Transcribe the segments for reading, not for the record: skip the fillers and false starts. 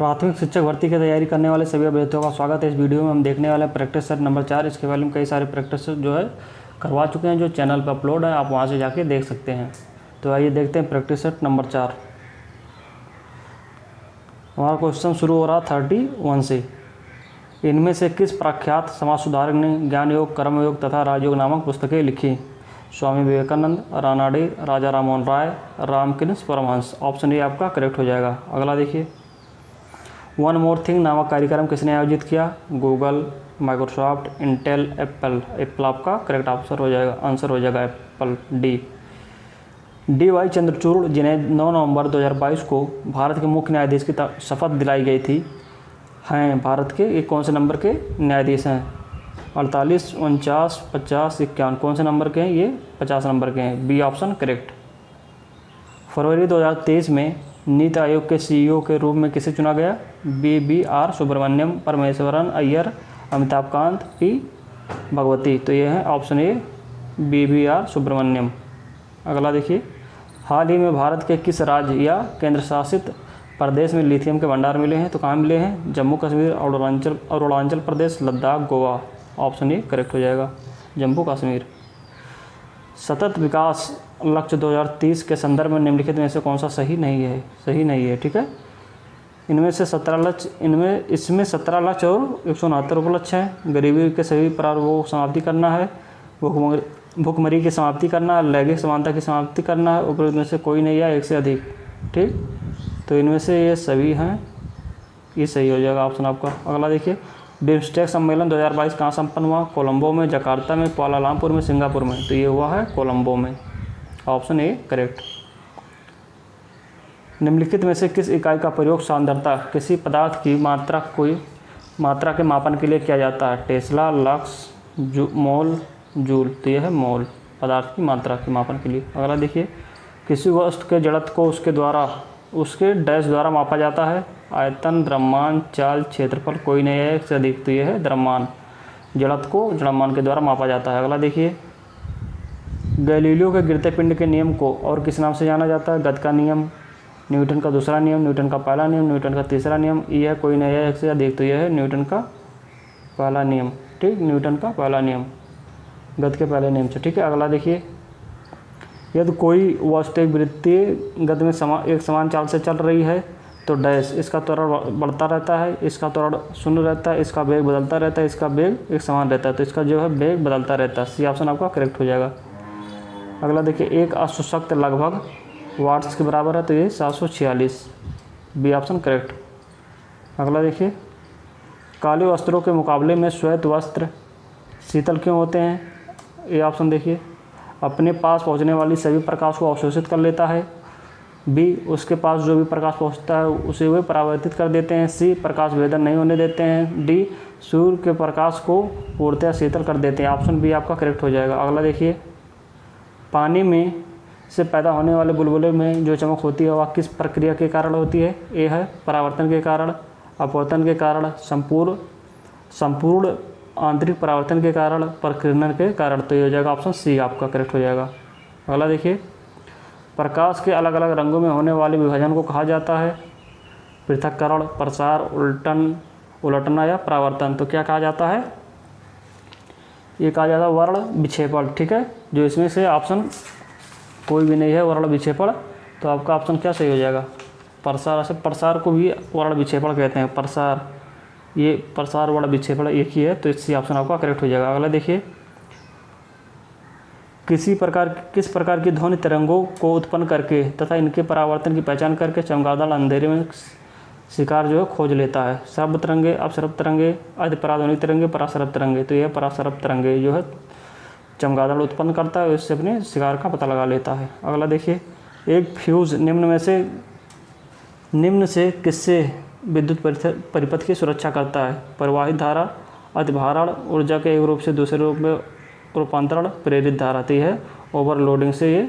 प्राथमिक शिक्षक भर्ती की तैयारी करने वाले सभी अभ्यर्थियों का स्वागत है। इस वीडियो में हम देखने वाले हैं प्रैक्टिस सेट नंबर 4। इसके बारे में कई सारे प्रैक्टिस जो है करवा चुके हैं, जो चैनल पर अपलोड है, आप वहां से जाके देख सकते हैं। तो आइए देखते हैं प्रैक्टिस सेट नंबर 4। हमारा क्वेश्चन शुरू हो रहा 31 से। इनमें से किस प्रख्यात समाज सुधारक ने ज्ञान योग, कर्म योग तथा राजयोग नामक पुस्तकें लिखी? स्वामी विवेकानंद, रानाडे, राजा राममोहन राय, रामकृष्ण परमहंस। ऑप्शन ए आपका करेक्ट हो जाएगा। अगला देखिए, वन मोर थिंग नामक कार्यक्रम किसने आयोजित किया? Google, Microsoft, Intel, Apple. Apple आपका करेक्ट आंसर हो जाएगा एप्पल, डी वाई चंद्रचूड़, जिन्हें 9 नवंबर 2022 को भारत के मुख्य न्यायाधीश की शपथ दिलाई गई थी, हैं भारत के ये कौन से नंबर के न्यायाधीश हैं? 48, 49, 50, 51। कौन से नंबर के हैं? ये 50 नंबर के हैं। B option correct. फरवरी 2023 में नीति आयोग के सीईओ के रूप में किसे चुना गया? BBR Subrahmanyam, Parameswaran Iyer, Amitabh Kant, P Bhagwati. तो ये है ऑप्शन ए BBR सुब्रमण्यम। अगला देखिए, हाल ही में भारत के किस राज्य या केंद्र शासित प्रदेश में लिथियम के भंडार मिले हैं? तो कहाँ मिले हैं? Jammu Kashmir, Arunachal Pradesh, Ladakh, Goa. Option A correct हो जाएगा, जम्मू कश्मीर। सतत विकास लक्ष्य 2030 के संदर्भ में निम्नलिखित में से कौन सा सही नहीं है? ठीक है, इसमें 17 लक्ष्य और 169 उपलक्ष्य हैं। गरीबी के सभी प्रारूपों को समाप्ति करना है, भुखमरी की समाप्ति करना है, लैंगिक समानता की समाप्ति करना है, उपरोक्त में से कोई नहीं है, एक से अधिक। ठीक, तो इनमें से ये सभी हैं, ये सही हो जाएगा ऑप्शन आपका। अगला देखिए, बिम्स्टेक सम्मेलन 2022 कहाँ संपन्न हुआ? कोलंबो में, जकार्ता में, कुआलालंपुर में, सिंगापुर में। तो ये हुआ है कोलंबो में। Option A correct. निम्नलिखित में से किस इकाई का प्रयोग सांद्रता किसी पदार्थ की मात्रा के मापन के लिए किया जाता है? टेस्ला, लक्स, मोल, जूल। तो यह है मोल, पदार्थ की मात्रा के मापन के लिए। अगला देखिए, किसी वस्तु के जड़त्व को उसके डैश द्वारा मापा जाता है? आयतन, द्रव्यमान, चाल, क्षेत्रफल। कोई नहीं है, एक से अधिक। तो यह है द्रव्यमान, जड़त्व को द्रव्यमान के द्वारा मापा जाता है। अगला देखिए, गैलीलियो के गिरते पिंड के नियम को और किस नाम से जाना जाता है? गति का नियम, न्यूटन का दूसरा नियम, न्यूटन का पहला नियम, न्यूटन का तीसरा नियम। यह कोई नहीं है, एक से अधिक। तो यह है न्यूटन का पहला नियम। ठीक, न्यूटन का पहला नियम, गति के पहले नियम से। ठीक है, अगला देखिए, यदि कोई वस्तु एक वृत्तीय गति में एक समान चाल से चल रही है तो डैश, इसका त्वरण बढ़ता रहता है, इसका त्वरण शून्य रहता है, इसका वेग बदलता रहता है, इसका वेग एक समान रहता है। तो इसका जो है वेग बदलता रहता है। सी ऑप्शन आपका करेक्ट हो जाएगा। अगला देखिए, एक अश्वशक्ति लगभग वाट्स के बराबर है, तो ये 746। B option correct. अगला देखिए, काले वस्त्रों के मुकाबले में श्वेत वस्त्र शीतल क्यों होते हैं? ये ऑप्शन देखिए, अपने पास पहुंचने वाली सभी प्रकाश को अवशोषित कर लेता है। बी, उसके पास जो भी प्रकाश पहुंचता है उसे वे परावर्तित कर देते हैं। सी, प्रकाश भेदन नहीं होने देते हैं। डी, सूर्य के प्रकाश को पूर्णतः शीतल कर देते हैं। ऑप्शन बी आपका करेक्ट हो जाएगा। अगला देखिए, पानी में से पैदा होने वाले बुलबुले में जो चमक होती है वह किस प्रक्रिया के कारण होती है? ए है परावर्तन के कारण, अपवर्तन के कारण, संपूर्ण आंतरिक परावर्तन के कारण, प्रकीर्णन के कारण। तो ये हो जाएगा ऑप्शन सी आपका करेक्ट हो जाएगा। अगला देखिए, प्रकाश के अलग अलग रंगों में होने वाले विभाजन को कहा जाता है? पृथक्करण, प्रसार, उलटना या परावर्तन। तो क्या कहा जाता है? ये कहा जाता है वर्ण विक्षेपण। ठीक है, जो इसमें से ऑप्शन कोई भी नहीं है वर्ण विक्षेपण। तो आपका ऑप्शन क्या सही हो जाएगा? प्रसार। से प्रसार को भी वर्ण विक्षेपण कहते हैं। प्रसार, ये प्रसार वर्ण विक्षेपण एक ही है। तो इसी ऑप्शन आपका करेक्ट हो जाएगा। अगला देखिए, किस प्रकार की ध्वनि तरंगों को उत्पन्न करके तथा इनके परावर्तन की पहचान करके चमगादड़ अंधेरे में शिकार जो है खोज लेता है? श्रव्य तरंगे, अपश्रव्य तरंगे, अधिपराध्वनिक तरंगे, पराश्रव्य तरंगे। तो यह पराश्रव्य तरंगे जो है चमगादड़ उत्पन्न करता है, इससे अपने शिकार का पता लगा लेता है। अगला देखिए, एक फ्यूज निम्न से किससे विद्युत परिपथ की सुरक्षा करता है? प्रवाहित धारा, अतिभारण, ऊर्जा के एक रूप से दूसरे रूप में रूपांतरण, प्रेरित धारा। तो है ओवरलोडिंग से ये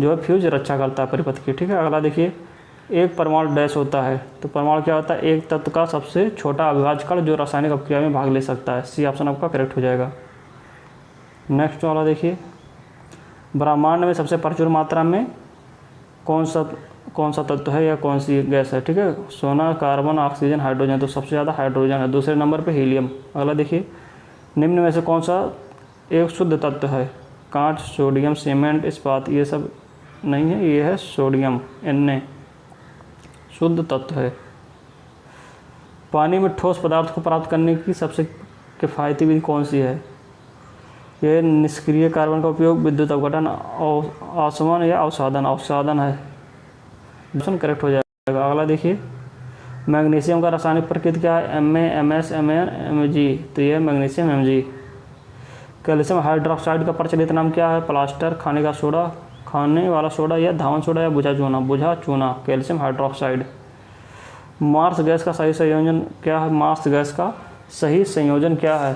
जो है फ्यूज रक्षा करता है परिपथ की। ठीक है, अगला देखिए, एक परमाणु डैश होता है। तो परमाणु क्या होता है? एक तत्व का सबसे छोटा अविभाज्य कण जो रासायनिक अपक्रिया में भाग ले सकता है। सी ऑप्शन आपका करेक्ट हो जाएगा। नेक्स्ट वाला देखिए, ब्रह्मांड में सबसे प्रचुर मात्रा में कौन सा तत्व है या कौन सी गैस है, ठीक है। सोना, कार्बन, ऑक्सीजन, हाइड्रोजन, तो सबसे ज़्यादा हाइड्रोजन है। दूसरे नंबर पे हीलियम। अगला देखिए, निम्न में से कौन सा एक शुद्ध तत्व है? कांच, सोडियम, सीमेंट, इस्पात, ये सब नहीं है, ये है सोडियम, Na शुद्ध तत्व है। पानी में ठोस पदार्थ को प्राप्त करने की सबसे किफ़ायती विधि कौन सी है? यह निष्क्रिय कार्बन का उपयोग, विद्युत अपघटन, आसवन या अवसादन? अवसादन है, ऑप्शन करेक्ट हो जाएगा। अगला देखिए, मैग्नीशियम का रासायनिक प्रकृति क्या है? Ma, Mn, Mg, तो यह मैग्नीशियम Mg। कैल्शियम हाइड्रोक्साइड का प्रचलित नाम क्या है? प्लास्टर, खाने का सोडा, खाने वाला सोडा या धावन सोडा या बुझा चूना? बुझा चूना, कैल्शियम हाइड्रोक्साइड। मार्स गैस का सही संयोजन क्या है? मार्स गैस का सही संयोजन क्या है?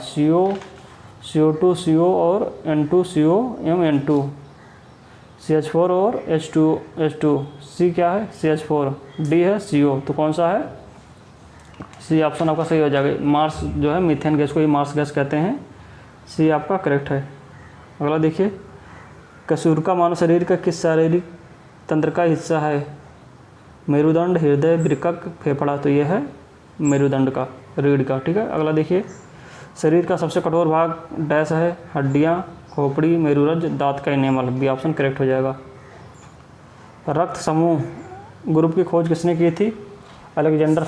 CO2 CO और N2CO MN2, CH4 और H2 C क्या है? CH4, D है CO, तो कौन सा है? C ऑप्शन आपका सही हो जाएगा। मार्स जो है मीथेन गैस को ही मार्स गैस कहते हैं, C आपका करेक्ट है। अगला देखिए, कसूर का मानव शरीर का किस शारीरिक तंत्र का हिस्सा है? मेरुदंड, हृदय, वृक्क, फेफड़ा, तो यह है मेरुदंड का, रीढ़ का, ठीक है। अगला देखिए, शरीर का सबसे कठोर भाग डैश है? हड्डियाँ, खोपड़ी, मेरुरज्ज, दांत का इनेमल, बी ऑप्शन करेक्ट हो जाएगा। रक्त समूह ग्रुप की खोज किसने की थी? अलेक्जेंडर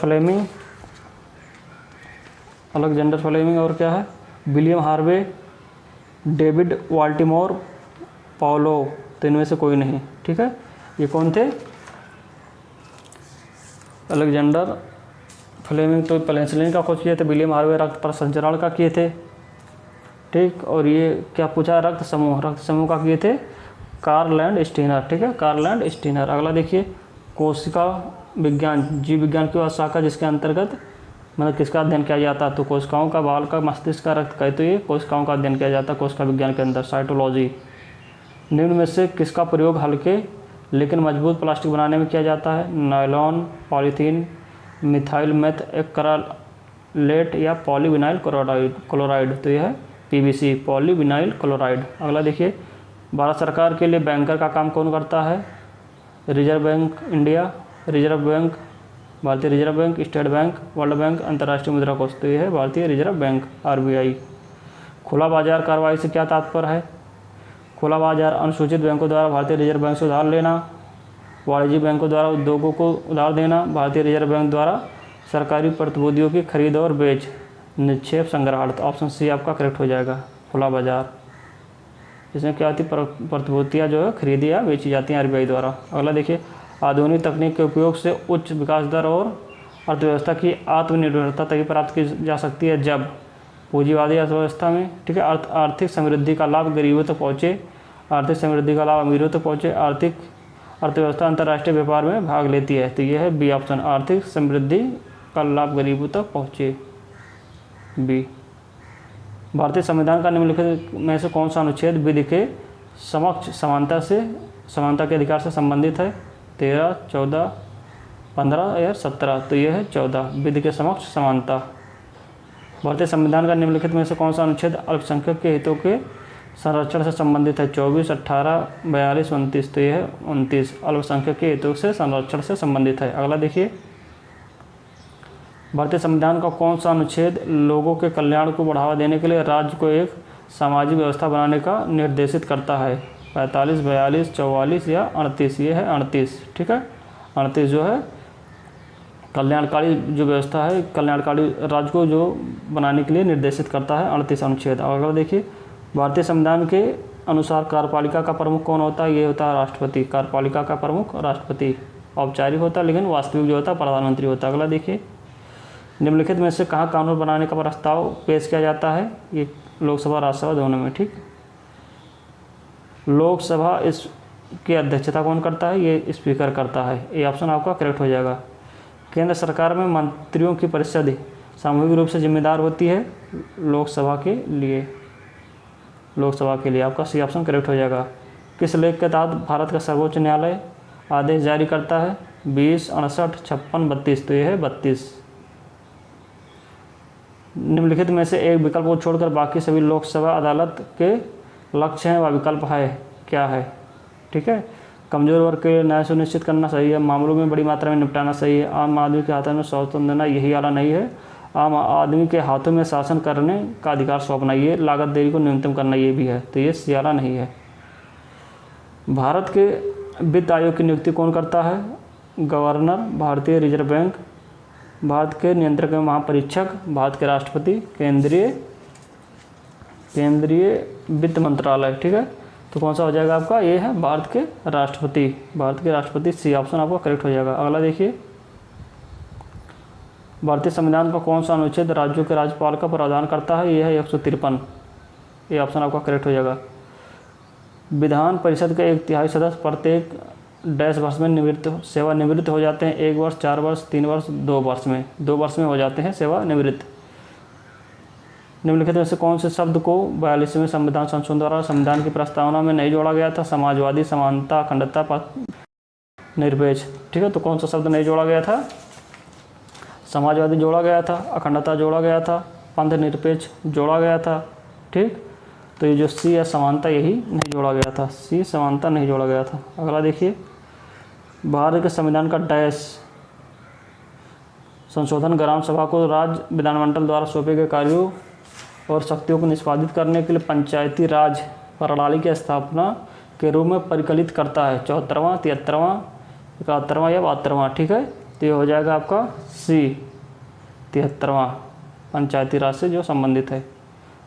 फ्लेमिंग और क्या है? विलियम हार्वे, डेविड वाल्टिमोर, पॉलो, तो इनमें से कोई नहीं, ठीक है। ये कौन थे? अलेक्जेंडर फ्लेमिंग तो पेनिसिलिन का खोज किए थे, विलियम हार्वे रक्त प्रसंचरण का किए थे, ठीक। और ये क्या पूछा? रक्त समूह का किए थे कार्ल एंड स्टीनर, ठीक है, कार्ल एंड स्टीनर। अगला देखिए, कोशिका विज्ञान, जीव विज्ञान की वह शाखा जिसके अंतर्गत मतलब किसका अध्ययन किया जाता है? तो कोशिकाओं का, बाल का, मस्तिष्क का, रक्त का, तो ये कोशिकाओं का अध्ययन किया जाता है कोशिका विज्ञान के अंदर, साइटोलॉजी। निम्न में से किसका प्रयोग हल्के लेकिन मजबूत प्लास्टिक बनाने में किया जाता है? नायलॉन, पॉलीथीन, मिथाइल मेथ एक्रालेट या पॉलीविनाइल क्लोराइड, तो यह है PVC, पॉलीविनाइल क्लोराइड। अगला देखिए, भारत सरकार के लिए बैंकर का काम कौन करता है? Reserve Bank India, Reserve Bank, भारतीय Reserve Bank, State Bank, World Bank, अंतर्राष्ट्रीय मुद्रा कोष, तो यह है भारतीय रिजर्व बैंक, RBI। खुला बाजार कार्रवाई से क्या तात्पर्य है? खुला बाजार अनुसूचित बैंकों द्वारा भारतीय रिजर्व बैंक से उधार लेना, वाणिज्यिक बैंकों द्वारा उद्योगों को उधार देना, भारतीय रिजर्व बैंक द्वारा सरकारी प्रतिभूतियों की खरीद और बेच, निक्षेप संग्रहण, तो ऑप्शन C आपका करेक्ट हो जाएगा, खुला बाजार। इसमें क्या होती है? प्रतिभूतियाँ जो है खरीदी या बेची जाती हैं RBI द्वारा। अगला देखिए, आधुनिक तकनीक के उपयोग से उच्च विकास दर और अर्थव्यवस्था की आत्मनिर्भरता तभी प्राप्त की जा सकती है जब पूंजीवादी अर्थव्यवस्था में, ठीक है, आर्थिक समृद्धि का लाभ गरीबों तक पहुँचे, आर्थिक समृद्धि का लाभ अमीरों तक पहुँचे, आर्थिक अर्थव्यवस्था अंतर्राष्ट्रीय व्यापार में भाग लेती है, तो यह है B ऑप्शन, आर्थिक समृद्धि का लाभ गरीबों तक पहुँचे, B। भारतीय संविधान का निम्नलिखित में से कौन सा अनुच्छेद विधि के समक्ष समानता के अधिकार से संबंधित है? 13, 14, 15 या 17, तो यह है 14, विधि के समक्ष समानता। भारतीय संविधान का निम्नलिखित में से कौन सा अनुच्छेद अल्पसंख्यक के हितों के संरक्षण से संबंधित है? 24, 18, 42, 29, तो यह है 29, अल्पसंख्यक के हितों से संरक्षण से संबंधित है। अगला देखिए, भारतीय संविधान का कौन सा अनुच्छेद लोगों के कल्याण को बढ़ावा देने के लिए राज्य को एक सामाजिक व्यवस्था बनाने का निर्देशित करता है? 45, 42, 44 या 38, ये है 38, ठीक है। 38 जो है कल्याणकारी जो व्यवस्था है, कल्याणकारी राज्य को जो बनाने के लिए निर्देशित करता है, 38 अनुच्छेद। अगला देखिए, भारतीय संविधान के अनुसार कार्यपालिका का प्रमुख कौन होता है? ये होता है राष्ट्रपति, कार्यपालिका का प्रमुख राष्ट्रपति, औपचारिक होता है लेकिन वास्तविक जो होता है प्रधानमंत्री होता है। अगला देखिए, निम्नलिखित में से कहाँ कानून बनाने का प्रस्ताव पेश किया जाता है? ये लोकसभा राज्यसभा दोनों में, ठीक। लोकसभा इसकी अध्यक्षता कौन करता है? ये स्पीकर करता है, ये ऑप्शन आपका करेक्ट हो जाएगा। केंद्र सरकार में मंत्रियों की परिषद सामूहिक रूप से जिम्मेदार होती है लोकसभा के लिए, आपका C ऑप्शन करेक्ट हो जाएगा। किस लेख के तहत भारत का सर्वोच्च न्यायालय आदेश जारी करता है? 20, 68, 56, 32, तो ये है 32। निम्नलिखित में से एक विकल्प को छोड़कर बाकी सभी लोकसभा अदालत के लक्ष्य हैं, वह विकल्प है क्या है? ठीक है, कमज़ोर वर्ग के लिए न्याय सुनिश्चित करना सही है, मामलों में बड़ी मात्रा में निपटाना सही है, आम आदमी के हाथों में शासन देना यही आला नहीं है, आम आदमी के हाथों में शासन करने का अधिकार सौंपना, ये लागत देरी को न्यूनतम करना ये भी है, तो ये सी आला नहीं है। भारत के वित्त आयोग की नियुक्ति कौन करता है? गवर्नर, भारतीय रिजर्व बैंक, भारत के नियंत्रक एवं महापरीक्षक, भारत के राष्ट्रपति, केंद्रीय वित्त मंत्रालय। ठीक है, तो कौन सा हो जाएगा आपका? ये है भारत के राष्ट्रपति, भारत के राष्ट्रपति, सी ऑप्शन आपका करेक्ट हो जाएगा। अगला देखिए, भारतीय संविधान का कौन सा अनुच्छेद राज्यों के राज्यपाल का प्रावधान करता है? ये है 153, ये ऑप्शन आपका करेक्ट हो जाएगा। विधान परिषद के 1/3 सदस्य प्रत्येक डैश वर्ष में सेवानिवृत्त हो जाते हैं, 1 वर्ष, 4 वर्ष, 3 वर्ष, 2 वर्ष में, 2 वर्ष में हो जाते हैं सेवानिवृत्त। निम्नलिखित में से कौन से शब्द को 42वें संविधान संशोधन द्वारा संविधान की प्रस्तावना में नहीं जोड़ा गया था? समाजवादी, समानता, अखंडता, निरपेक्ष। ठीक है, तो कौन सा शब्द नहीं जोड़ा गया था? समाजवादी जोड़ा गया था, अखंडता जोड़ा गया था, पंथ निरपेक्ष जोड़ा गया था। ठीक, तो ये जो सी है समानता, यही नहीं जोड़ा गया था, सी समानता नहीं जोड़ा गया था। अगला देखिए, भारत के संविधान का डैश संशोधन ग्राम सभा को राज्य विधानमंडल द्वारा सौंपे गए कार्यों और शक्तियों को निष्पादित करने के लिए पंचायती राज प्रणाली की स्थापना के रूप में परिकलित करता है। 74वां, 73वां, 71वां या 72वां। ठीक है, तो ये हो जाएगा आपका सी 73वां, पंचायती राज से जो संबंधित है।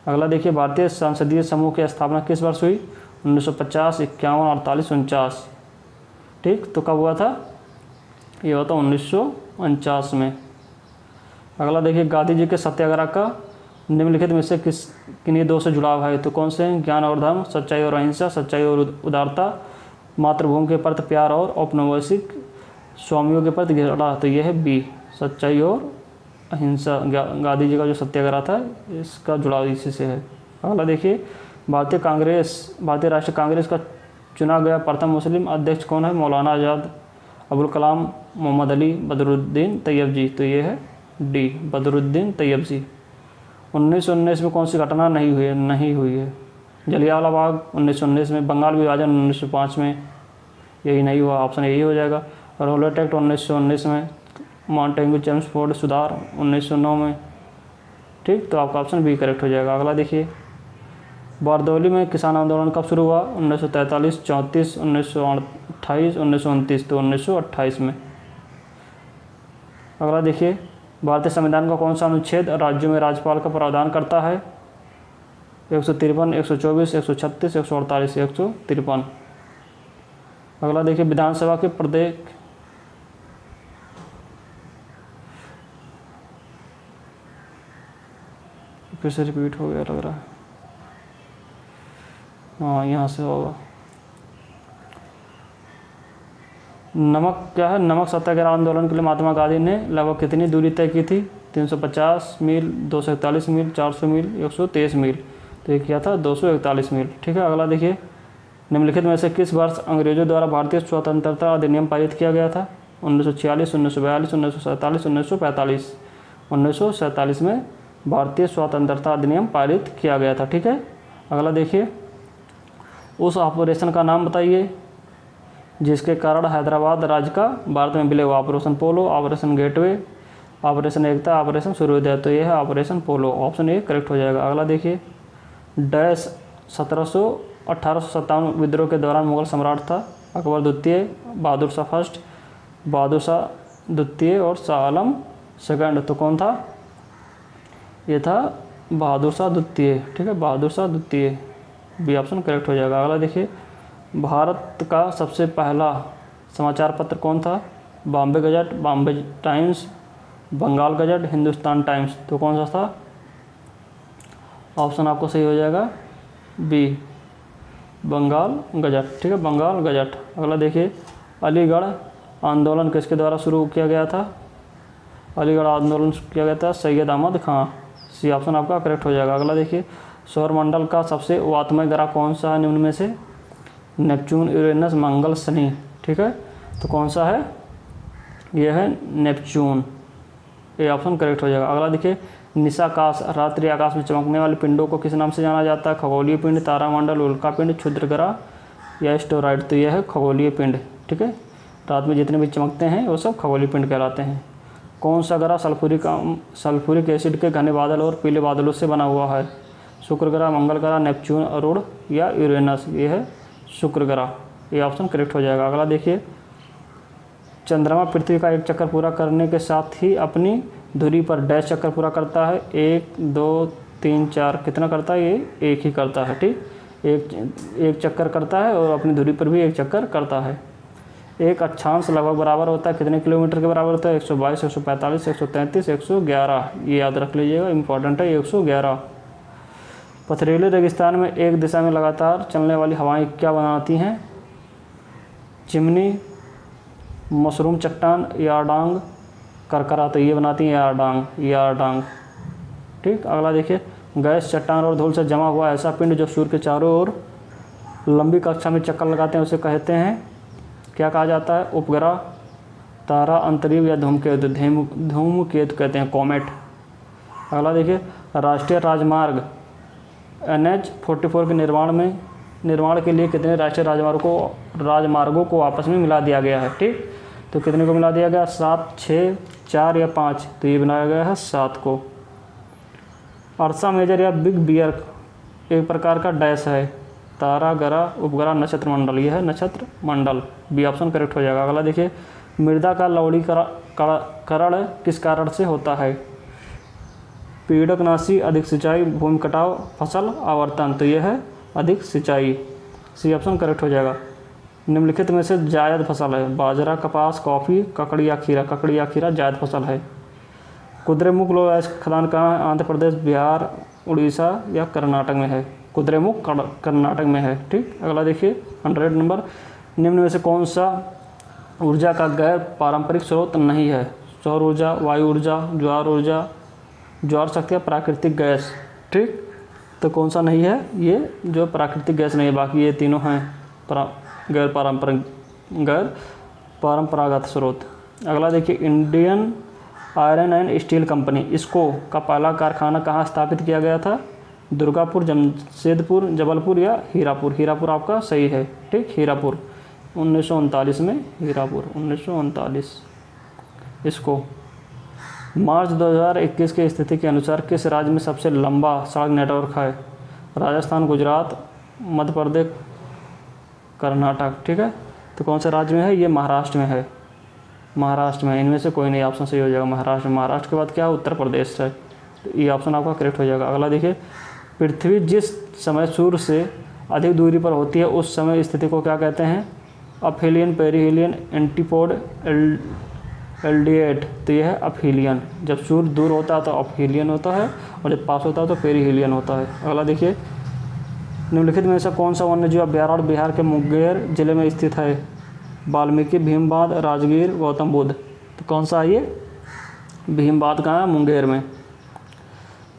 अगला देखिए, भारतीय संसदीय समूह की स्थापना किस वर्ष हुई? 1950, 51, 48, 49। ठीक, तो कब हुआ था? ये हुआ था 1949 में। अगला देखिए, गांधी जी के सत्याग्रह का निम्नलिखित में से किन्हीं दो से जुड़ाव है? तो कौन से हैं? ज्ञान और धर्म, सच्चाई और अहिंसा, सच्चाई और उदारता, मातृभूमि के प्रति प्यार और औपनिवेशिक स्वामियों के प्रति घृणा। तो यह है बी, सच्चाई और अहिंसा। गांधी जी का जो सत्याग्रह था इसका जुड़ाव इसी से है। अगला देखिए, भारतीय राष्ट्रीय कांग्रेस का चुना गया प्रथम मुस्लिम अध्यक्ष कौन है? मौलाना आज़ाद, अबुल कलाम, मोहम्मद अली, बदरुद्दीन तैयब जी। तो ये है डी, बदरुद्दीन तैयब जी। 1919 में कौन सी घटना नहीं हुई है? जलियांवाला बाग 1919 में, बंगाल विभाजन 1905 में, यही नहीं हुआ, ऑप्शन यही हो जाएगा। रोलेट एक्ट 1919 में, मॉन्टेग्यू चेम्सफोर्ड सुधार 1909 में। ठीक, तो आपका ऑप्शन बी करेक्ट हो जाएगा। अगला देखिए, बारदौली में किसान आंदोलन कब शुरू हुआ? 1943, 34, 1928, 1929। तो 1928 में। अगला देखिए, भारतीय संविधान का कौन सा अनुच्छेद राज्यों में राज्यपाल का प्रावधान करता है? 153, 124, 136, 148, 153। अगला देखिए, विधानसभा के प्रत्येक फिर से रिपीट हो गया लग रहा है, हाँ यहाँ से होगा। नमक क्या है? नमक सत्याग्रह आंदोलन के लिए महात्मा गांधी ने लगभग कितनी दूरी तय की थी? 350 मील, 241 मील, 400 मील, 123 मील। तो ये किया था 241 मील। ठीक है, अगला देखिए, निम्नलिखित में से किस वर्ष अंग्रेजों द्वारा भारतीय स्वतंत्रता अधिनियम पारित किया गया था? 1946, 1942, 1947, 1945। 1947 में भारतीय स्वतंत्रता अधिनियम पारित किया गया था। ठीक है, अगला देखिए, उस ऑपरेशन का नाम बताइए जिसके कारण हैदराबाद राज्य का भारत में विलय हुआ। ऑपरेशन पोलो, ऑपरेशन गेटवे, ऑपरेशन एकता, ऑपरेशन सूर्योदय। तो ये है operation polo, option A correct हो जाएगा। अगला देखिए, डैश 1857 विद्रोह के दौरान मुगल सम्राट था? अकबर द्वितीय, बहादुर शाह फर्स्ट, बहादुर शाह द्वितीय और शाह आलम सेकंड। तो कौन था? ये था बहादुर शाह द्वितीय। ठीक है, बहादुर शाह द्वितीय, बी ऑप्शन करेक्ट हो जाएगा। अगला देखिए, भारत का सबसे पहला समाचार पत्र कौन था? Bombay Gazette, Bombay Times, Bengal Gazette, Hindustan Times. तो कौन सा था? ऑप्शन आपको सही हो जाएगा बी, बंगाल गजट। ठीक है, बंगाल गजट। अगला देखिए, अलीगढ़ आंदोलन किसके द्वारा शुरू किया गया था? अलीगढ़ आंदोलन किया गया था सैयद अहमद खां। सी ऑप्शन आपका करेक्ट हो जाएगा। अगला देखिए, सौरमंडल का सबसे वातमय ग्रह कौन सा है निम्न में से? नेपच्यून, यूरेनस, मंगल, शनि। ठीक है, तो कौन सा है? यह है नेपच्यून, ये ऑप्शन करेक्ट हो जाएगा। अगला देखिए, निशाकाश रात्रि आकाश में चमकने वाले पिंडों को किस नाम से जाना जाता है? खगोलीय पिंड, तारामंडल, उल्का पिंड, क्षुद्र ग्रह, या स्टेरॉइड, तो यह है खगोलीय पिंड। ठीक है, रात में जितने भी चमकते हैं वो सब खगोलीय पिंड कहलाते हैं। कौन सा ग्रह सल्फ्यूरिक एसिड के घने बादल और पीले बादलों से बना हुआ है? शुक्र ग्रह, मंगल ग्रह, नेपच्यून, अरुण या यूरेनस? ये है शुक्र ग्रह, ये ऑप्शन करेक्ट हो जाएगा। अगला देखिए, चंद्रमा पृथ्वी का एक चक्कर पूरा करने के साथ ही अपनी धुरी पर डैश चक्कर पूरा करता है? 1 2 3 4, कितना करता है? ये एक ही करता है। ठीक, एक चक्कर करता है और अपनी धुरी पर भी एक चक्कर करता है। एक अक्षांश लगभग बराबर होता है कितने किलोमीटर के बराबर होता है? 122, 145, 133, 111। ये याद रख लीजिएगा, इंपॉर्टेंट है 111। पथरीले रेगिस्तान में एक दिशा में लगातार चलने वाली हवाएं क्या बनाती हैं? चिमनी, मशरूम चट्टान, यारडांग, करकरा, तो ये बनाती हैं यारडांग। ठीक, अगला देखिए, गैस, चट्टान और धूल से जमा हुआ ऐसा पिंड जो सूर्य के चारों ओर लंबी कक्षा में चक्कर लगाते हैं उसे कहते हैं, क्या कहा जाता है? उपग्रह, तारा, अंतरिक्ष या धूमकेतु? धूमकेतु कहते हैं, कॉमेट। अगला देखिए, राष्ट्रीय राजमार्ग NH-44 के निर्माण के लिए कितने राष्ट्रीय राजमार्गों को आपस में मिला दिया गया है? ठीक, तो कितने को मिला दिया गया? 7, 6, 4 या 5? तो ये बनाया गया है 7 को। अर्सा मेजर या बिग बियर एक प्रकार का डैश है? तारा, ग्रह, उपग्रह, नक्षत्र मंडल? यह है नक्षत्र मंडल, बी ऑप्शन करेक्ट हो जाएगा। अगला देखिए, मृदा का लवणीकरण किस कारण से होता है? पीड़कनाशी, अधिक सिंचाई, भूमि कटाव, फसल आवर्तन? तो यह है अधिक सिंचाई, सी ऑप्शन करेक्ट हो जाएगा। निम्नलिखित में से जायद फसल है? बाजरा, कपास, कॉफ़ी, ककड़ी या खीरा? ककड़ी या खीरा जायद फसल है। कुद्रेमुख लोह अयस्क खदान कहाँ है? आंध्र प्रदेश, बिहार, उड़ीसा या कर्नाटक में है? कुद्रेमुख कर्नाटक में है। ठीक, अगला देखिए 100 नंबर, निम्न में से कौन सा ऊर्जा का गैर पारंपरिक स्रोत नहीं है? सौर ऊर्जा, वायु ऊर्जा, ज्वार शक्ति या प्राकृतिक गैस? ठीक, तो कौन सा नहीं है? ये जो प्राकृतिक गैस नहीं है, बाकी ये तीनों हैं गैर परंपरागत स्रोत। अगला देखिए, Indian iron and steel company इसको का पहला कारखाना कहाँ स्थापित किया गया था? दुर्गापुर, जमशेदपुर, जबलपुर या हीरापुर? हीरापुर आपका सही है। ठीक, हीरापुर 1939 में, हीरापुर 1939। इसको मार्च 2021 की स्थिति के अनुसार किस राज्य में सबसे लंबा सड़क नेटवर्क है? राजस्थान, गुजरात, मध्य प्रदेश, कर्नाटक? ठीक है, तो कौन से राज्य में है? ये महाराष्ट्र में है। महाराष्ट्र में, इनमें से कोई नहीं ऑप्शन सही हो जाएगा। महाराष्ट्र के बाद क्या है? उत्तर प्रदेश है, तो ये ऑप्शन आपका करेक्ट हो जाएगा। अगला देखिए, पृथ्वी जिस समय सूर्य से अधिक दूरी पर होती है उस समय स्थिति को क्या कहते हैं? अपहीलियन, पेरिहीलियन, एंटीपोड, एल्डिएट? तो यह है अपहीलियन। जब सूर्य दूर होता है तो अपहीलियन होता है और जब पास होता है तो पेरिहीलियन होता है। अगला देखिए, निम्नलिखित में से कौन सा वन्यजीव अभ्यारण्य बिहार के मुंगेर जिले में स्थित है? वाल्मीकि, भीमबाध, राजगीर, गौतम बुद्ध? तो कौन सा है ये? भीमबाध कहाँ है? मुंगेर में।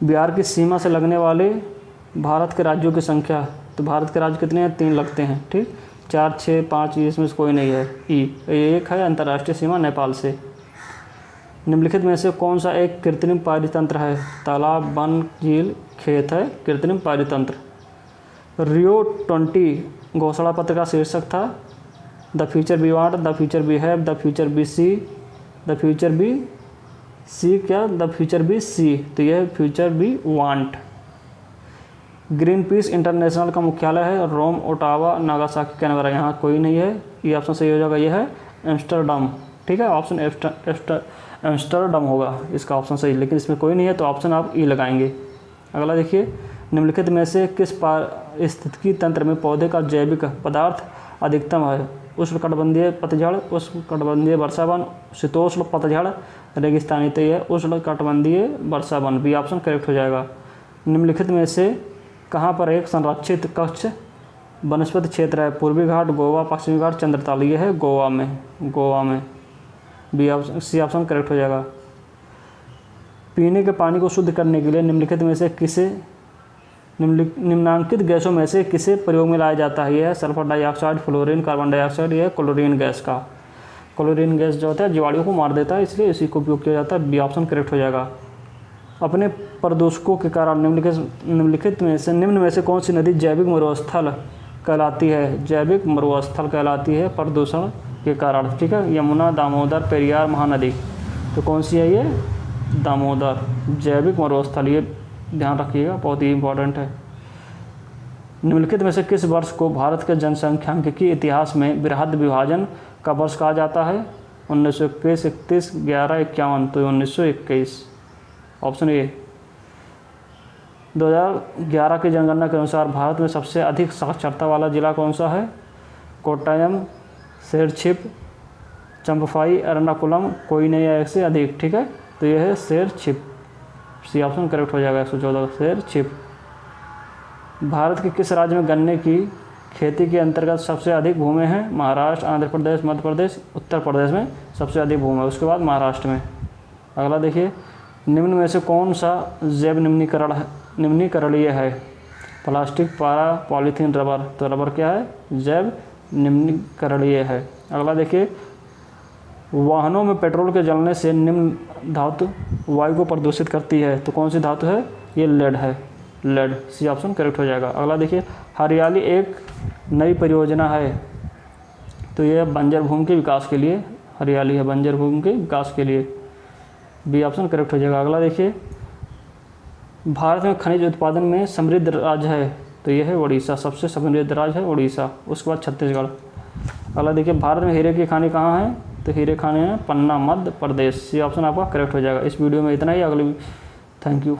बिहार की सीमा से लगने वाले भारत के राज्यों की संख्या? तो भारत के राज्य कितने हैं? 3 लगते हैं। ठीक, 4, 6, 5, इसमें से कोई नहीं है। एक है अंतर्राष्ट्रीय सीमा नेपाल से। निम्नलिखित में से कौन सा एक कृत्रिम पारितंत्र है? तालाब, वन, झील, खेत है कृत्रिम पारितंत्र। रियो 20 घोषणा पत्र का शीर्षक था the future we want, the future we have, the future we see, the future we see क्या? द फ्यूचर वी सी, तो यह future we want. Greenpeace International का मुख्यालय है? Rome, Ottawa, Nagasaki, Canberra? यहाँ कोई नहीं है, ये ऑप्शन सही हो जाएगा। यह है एम्स्टर्डम। ठीक है, ऑप्शन एम्स्टर्डम होगा इसका ऑप्शन सही, लेकिन इसमें कोई नहीं है तो ऑप्शन आप ई लगाएंगे। अगला देखिए, निम्नलिखित में से किस पारिस्थितिकी तंत्र में पौधे का जैविक पदार्थ अधिकतम है? उष्णकटिबंधीय पतझड़, उष्णकटिबंधीय वर्षावन, शीतोष्ण पतझड़, रेगिस्तानी? तो यह उष्णकटिबंधीय वर्षावन, बी ऑप्शन करेक्ट हो जाएगा। निम्नलिखित में से कहाँ पर एक संरक्षित कच्छ वनस्पति क्षेत्र है? पूर्वी घाट, गोवा, पश्चिमी घाट, चंद्रताल? ये है गोवा में, B option, C option correct हो जाएगा। पीने के पानी को शुद्ध करने के लिए निम्नलिखित में से किसे निम्नांकित गैसों में से किसे प्रयोग में लाया जाता है? यह है sulphur dioxide, fluorine, carbon dioxide, यह क्लोरीन गैस का। क्लोरीन गैस जो होता है जीवाणुओं को मार देता है, इसलिए इसी को उपयोग किया जाता है, बी ऑप्शन करेक्ट हो जाएगा। अपने प्रदूषकों के कारण निम्न में से कौन सी नदी जैविक मरुस्थल कहलाती है? जैविक मरुस्थल कहलाती है प्रदूषण के कारण। ठीक है, यमुना, दामोदर, पेरियार, महानदी। तो कौन सी है ये? दामोदर। जैविक मरुस्थल, ये ध्यान रखिएगा, बहुत ही इंपॉर्टेंट है। निम्नलिखित में से किस वर्ष को भारत के जनसंख्यांकिकी इतिहास में बृहद विभाजन का वर्ष कहा जाता है? 1921, 31, 11, 51। तो 1921 ऑप्शन ए। 2011 की जनगणना के अनुसार भारत में सबसे अधिक साक्षरता वाला जिला कौन सा है? कोट्टायम, शेरछिप, चंपफाई, एर्नाकुलम, कोई नहीं है एक से अधिक। ठीक है, तो यह है शेरछिप। सी ऑप्शन करेक्ट हो जाएगा 114 शेरछिप। भारत के किस राज्य में गन्ने की खेती के अंतर्गत सबसे अधिक भूमि है? महाराष्ट्र, आंध्र प्रदेश, मध्य प्रदेश, उत्तर प्रदेश में सबसे अधिक भूमि है, उसके बाद महाराष्ट्र में। अगला देखिए, निम्न में से कौन सा जैव निम्नीकरणीय है? प्लास्टिक, पारा, पॉलीथीन, रबर। तो रबर क्या है? जैव निम्नीकरणीय है। अगला देखिए, वाहनों में पेट्रोल के जलने से निम्न धातु वायु को प्रदूषित करती है। तो कौन सी धातु है? ये लेड है, लेड। सी ऑप्शन करेक्ट हो जाएगा। अगला देखिए, हरियाली एक नई परियोजना है। तो यह बंजर भूमि के विकास के लिए हरियाली है, बंजर भूमि के विकास के लिए। बी ऑप्शन करेक्ट हो जाएगा। अगला देखिए, भारत में खनिज उत्पादन में समृद्ध राज्य है। तो यह है उड़ीसा, सबसे समृद्ध राज्य है उड़ीसा, उसके बाद छत्तीसगढ़। अगला देखिए, भारत में हीरे की खानी कहाँ है? तो हीरे खाने हैं पन्ना, मध्य प्रदेश। सी ऑप्शन आपका करेक्ट हो जाएगा। इस वीडियो में इतना ही। अगली थैंक यू।